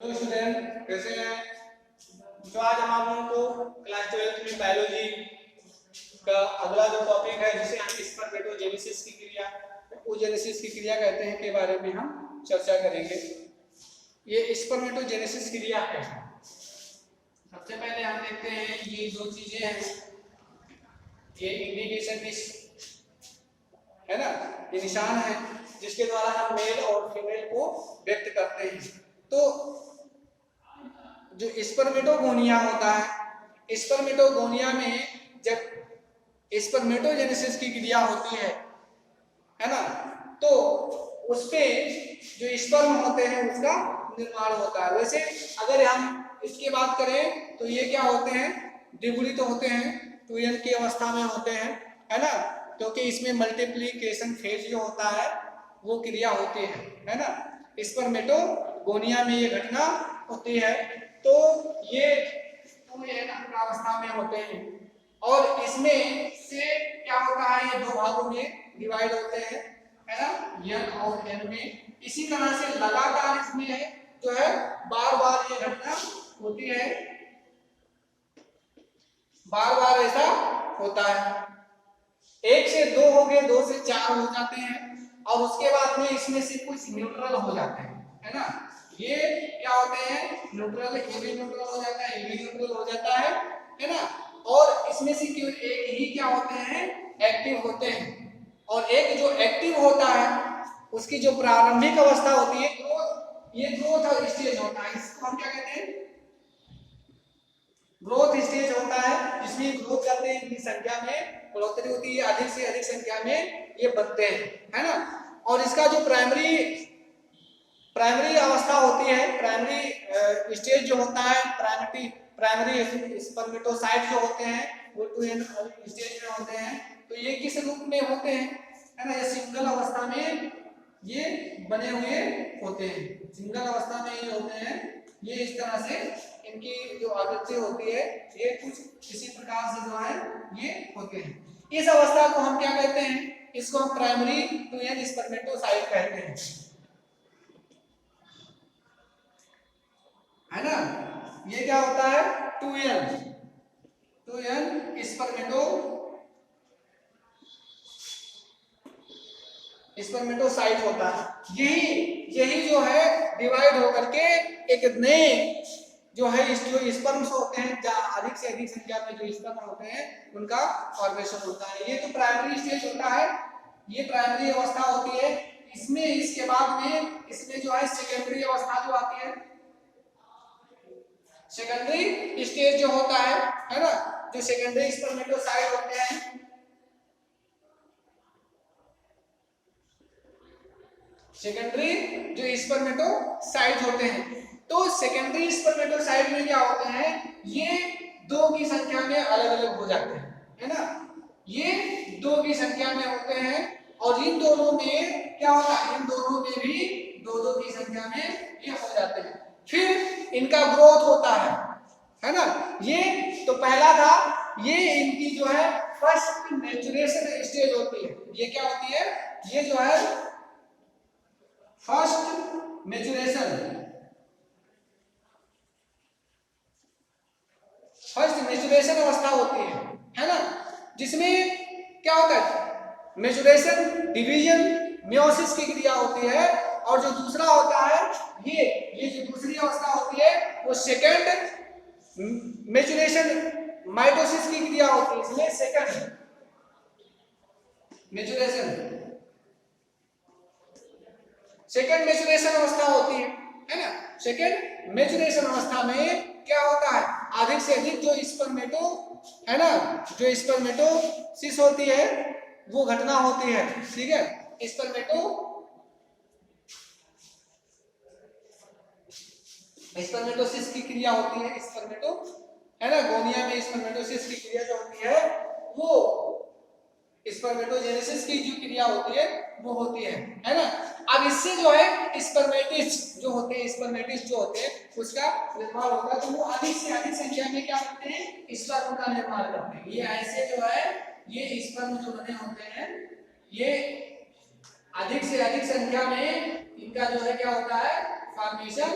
Hello student, कैसे हैं? तो आज हम आप लोगों को क्लास 12th में बायोलॉजी का अगला जो टॉपिक है जिसे हम स्पर्मेटोजेनेसिस की क्रिया, ओजेनेसिस की क्रिया कहते हैं, के बारे में हम चर्चा करेंगे। ये स्पर्मेटोजेनेसिस क्रिया है। सबसे पहले हम देखते हैं ये दो चीजें हैं, ये इंडिकेशन है ना, ये निशान है जिसके द्वारा हम मेल और फीमेल को व्यक्त करते हैं। तो जो स्पर्मेटोगोनिया होता है, स्पर्मेटोगोनिया में जब स्पर्मेटोजेनेसिस की क्रिया होती है ना, तो उसपे जो स्पर्म होते हैं उसका निर्माण होता है। वैसे अगर हम इसकी बात करें तो ये क्या होते हैं, द्विगुणित तो होते हैं, ट्विन की अवस्था में होते हैं, है ना, क्योंकि इसमें मल्टीप्लिकेशन फेज जो होता है वो क्रिया होती है ना। स्पर्मेटोगोनिया में ये घटना होती है। तो ये अवस्था में होते हैं और इसमें से क्या होता है, ये दो भागों में डिवाइड होते हैं, है ना, यन और एन में। इसी तरह से लगातार इसमें जो है बार बार ये घटना होती है, बार बार ऐसा होता है। एक से दो हो गए, दो से चार हो जाते हैं और उसके बाद में इसमें से कुछ न्यूट्रल हो जाते हैं, है ना। ये क्या होते हैं, न्यूट्रल, ये भी न्यूट्रल हो जाता है, ये भी न्यूट्रल हो जाता है ना। और इसमें से केवल एक ही क्या होते हैं, एक्टिव होते हैं। और एक जो एक्टिव होता है उसकी जो प्रारंभिक अवस्था होती है ग्रोथ, ये ग्रोथ स्टेज होता है, इसको हम क्या कहते हैं, ग्रोथ स्टेज होता है, जिसमें ग्रोथ करते हैं, इनकी संख्या में बढ़ोतरी होती है, अधिक से अधिक संख्या में ये बनते हैं, है ना। और इसका जो प्राइमरी अवस्था होती है, प्राइमरी स्टेज जो होता है, प्राइमरी स्पर्मेटोसाइट जो होते हैं वो 2n स्टेज में होते हैं। तो ये किस रूप में होते हैं, है ना, ये सिंगल अवस्था में ये बने हुए होते हैं, सिंगल अवस्था में ये होते हैं। ये इस तरह से इनकी जो आवृत्ति होती है ये कुछ इसी प्रकार से जो है ये होते हैं। इस अवस्था को हम क्या कहते हैं, इसको हम प्राइमरी 2n स्पर्मेटोसाइट कहते हैं, है ना। ये क्या होता है, 2n स्पर्मेटोसाइट होता है। यही जो है डिवाइड होकर के एक नए जो है जो स्पर्म्स होते हैं, जहां अधिक से अधिक संख्या में जो स्पर्म होते हैं उनका फॉर्मेशन होता है। ये तो प्राइमरी स्टेज होता है, ये प्राइमरी अवस्था होती है। इसमें इसके बाद में इसमें जो है सेकेंडरी अवस्था जो आती है, सेकेंडरी स्टेज जो होता है ना, जो सेकेंडरी स्पर्मेटोसाइट होते हैं, सेकेंडरी जो स्पर्मेटोसाइट होते हैं, तो सेकेंडरी स्पर्मेटोसाइट में क्या होते हैं, ये दो की संख्या में अलग अलग हो जाते हैं, है ना। ये दो की संख्या में होते हैं और इन दोनों में क्या होता है, इन दोनों में भी दो दो की संख्या में ये हो जाते हैं। फिर इनका ग्रोथ होता है ना। ये तो पहला था, ये इनकी जो है फर्स्ट मैच्योरेशन स्टेज होती है। ये क्या होती है, ये जो है फर्स्ट मैच्योरेशन अवस्था होती है ना, जिसमें क्या होता है, मैच्योरेशन, डिवीजन, मियोसिस की क्रिया होती है। और जो दूसरा होता है, ये जो दूसरी अवस्था होती है वो सेकंड मैच्योरेशन माइटोसिस की क्रिया होती है। इसमें सेकंड मैच्योरेशन अवस्था होती है ना। सेकंड मैच्योरेशन अवस्था में क्या होता है, अधिक से अधिक जो स्पर्मेटो है ना, जो स्पर्मेटोसिस होती है वो घटना होती है, ठीक है। स्पर्मेटोसिस की क्रिया होती है, है ना, गोनिया में स्पर्मेटोसिस की क्रिया जो होती है वो स्पर्मेटोजेनेसिस की जो क्रिया होती है वो होती है ना। अब इससे जो है स्पर्मेटिस्ट जो होते हैं उसका निर्माण होता है, तो वो अधिक से अधिक संख्या में क्या करते हैं, स्पर्म का निर्माण करते हैं। ये ऐसे जो है ये स्पर्म जो बने होते हैं, ये अधिक से अधिक संख्या में इनका जो है क्या होता है, फॉर्मेशन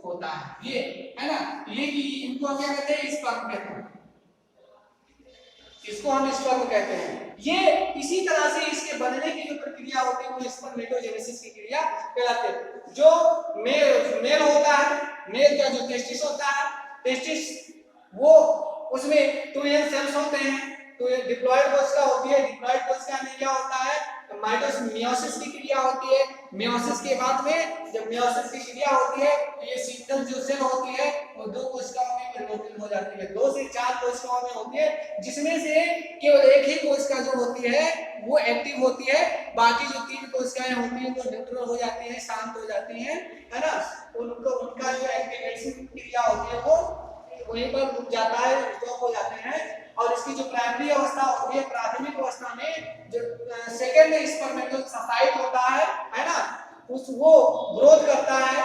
होता है। ये है ना, ये कि इनको हम क्या कहते हैं, स्पर्म कहते हैं, इसको हम स्पर्म कहते हैं। ये इसी तरह से इसके बनने की जो प्रक्रिया होती है वो स्पर्मेटोजेनेसिस की क्रिया कहलाती है। जो मेल होता है, मेल का जो टेस्टिस होता है, टेस्टिस वो उसमें 2 एन सेल्स होते हैं, तो ये डिप्लॉयड कोशिका होती है। डिप्लॉयड कोशिका में क्या होता है, मियोसिस की क्रिया होती है। मियोसिस के बाद में जब मियोसिस की क्रिया होती है तो ये सिंगल जो सेल होती है वो 2 कोशिकाओं में परिवर्तित हो जाती है, 2 से 4 कोशिकाओं में होती है, जिसमें से केवल एक ही कोशिका जो होती है वो एक्टिव होती है, बाकी जो 3 कोशिकाएं होती हैं वो न्यूट्रल हो जाती हैं, शांत हो जाती हैं, है ना। उनका जो एक्टिवेशन क्रिया होती है वो वहीं पर रुक जाता है, स्टॉप हो जाते हैं। और इसकी जो प्राइमरी अवस्था होती है, प्राथमिक अवस्था में जो सेकेंड स्पर्मेटोसाइट होता है ना, उस वो ग्रोथ करता है,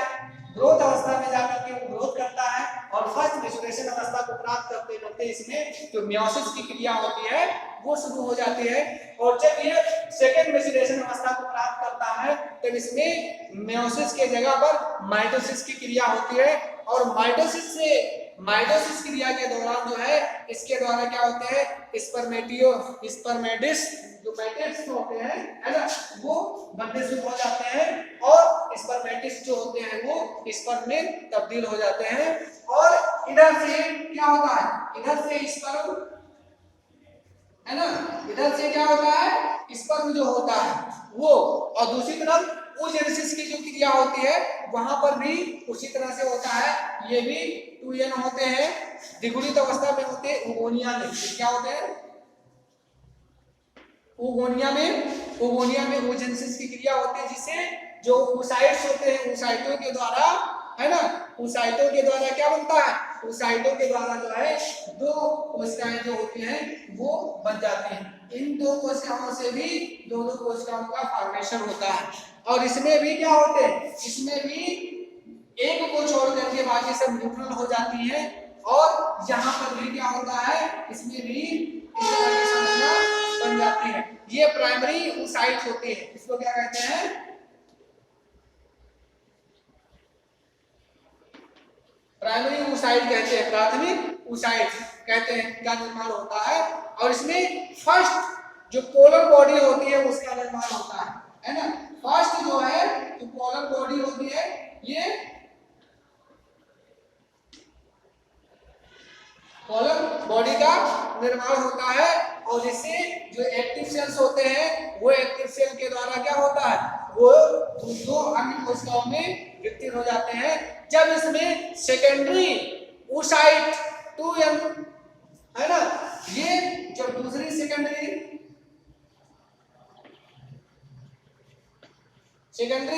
ग्रोथ अवस्था में जाकर के वो ग्रोथ करता है और फर्स्ट मैच्योरेशन अवस्था को प्राप्त करते करते इसमें जो मियोसिस की क्रिया होती है वो शुरू हो जाती है। और जब ये सेकेंड मैच्योरेशन अवस्था को प्राप्त करता है तब इसमें मियोसिस के जगह पर माइटोसिस की क्रिया होती है। और माइटोसिस क्रिया के दौरान जो है इसके द्वारा क्या होते हैं, स्पर्मेटिस जो मैटिड्स होते हैं, है ना, वो बनने शुरू हो जाते हैं और स्पर्मेटिस जो होते हैं वो स्पर्म में तब्दील हो जाते हैं। और इधर से क्या होता है, इधर से स्पर्म, है ना, इधर से क्या होता है, स्पर्म जो होता है वो, और दूसरी तरफ oogenesis की जो क्रिया होती है वहां पर भी उसी तरह से होता है। ये भी 2n होते हैं, द्विगुणित अवस्था में होते हैं। ओगोनिया में क्या होते हैं, ओगोनिया में oogenesis की क्रिया होती है, जिससे जो oocytes होते हैं, oocytों के द्वारा, है ना, oocytों के द्वारा क्या बनता है, oocytों के द्वारा जो है 2 कोशिकाएं जो होती हैं वो बन जाती हैं। इन 2 कोशिकाओं से भी 2 कोशिकाओं का फॉर्मेशन होता है। और इसमें भी क्या होते हैं, इसमें भी एक को छोड़ करके बाकी सब न्यूट्रल हो जाती है। और यहाँ पर भी क्या होता है, इसमें भी इस तरह की संरचना बन जाती है। ये प्राइमरी oocyte होती है, इसको क्या कहते हैं, प्राइमरी oocyte कहते हैं, प्राथमिक oocyte कहते हैं, का निर्माण होता है। और इसमें फर्स्ट जो पोलर बॉडी होती है उसका निर्माण होता है ना। फर्स्ट जो है जो पोलर बॉडी होती है ये पोलर बॉडी का निर्माण होता है। और इससे जो एक्टिव सेल्स होते हैं वो एक्टिव सेल के द्वारा क्या होता है, वो 2 अन्य कोशिकाओं में विकसित हो जाते हैं। जब इसमें सेकेंडरी oocyte 2n, है ना, ये जो दूसरी सेकेंडरी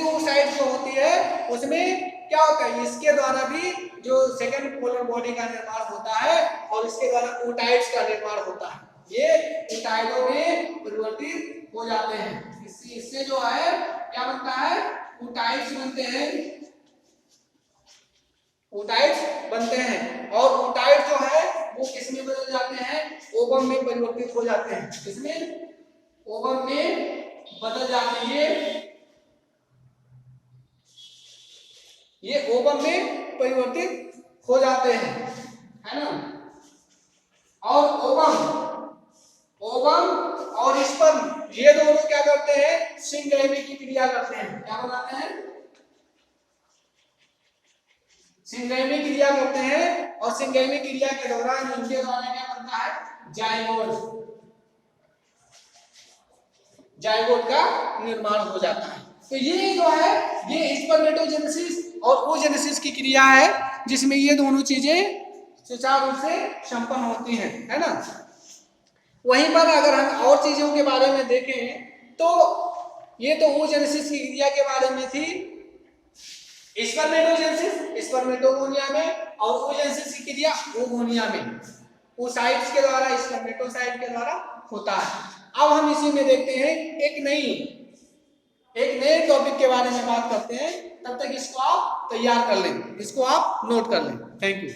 oocyte जो होती है उसमें क्या होता है, इसके द्वारा भी जो सेकेंड पोलर बॉडी का निर्माण होता है और इसके द्वारा ootides का निर्माण होता है। ये ootidoं में परिवर्तित हो जाते हैं। इससे जो है क्या बनता है, ootides बनते हैं, ootides बनते हैं। और ootides जो है वो किस में बदल जाते हैं, ओवम में परिवर्तित हो जाते हैं। किसमें, ओवम में बदल जाते हैं, ये ओवम में परिवर्तित हो जाते हैं, है ना। और ओवम और स्पर्म ये दोनों क्या करते हैं, सिंगलेमी की क्रिया करते हैं। क्या बनाते हैं, सिंगलेमी क्रिया करते हैं। और सिंगलेमी क्रिया के दौरान इनके द्वारा क्या बनता है, जायगोट का निर्माण हो जाता है। तो ये जो है ये स्पर्मेटोजेनेसिस और oogenesis की क्रिया है, जिसमें ये दोनों चीजें सुचारू रूप से संपन्न होती हैं, है ना। वहीं पर अगर हम और चीजों के बारे में देखें तो ये तो oogenesis की क्रिया के बारे में थी, स्पर्मेटोजेनेसिस स्पर्मेटोगोनिया में, और oogenesis की क्रिया ओगोनिया में, oocytes के द्वारा, स्पर्मेटोसाइट के द्वारा होता है। अब हम इसी में देखते हैं एक नए टॉपिक के बारे में बात करते हैं। तब तक इसको आप तैयार कर लें, इसको आप नोट कर लें। Thank you.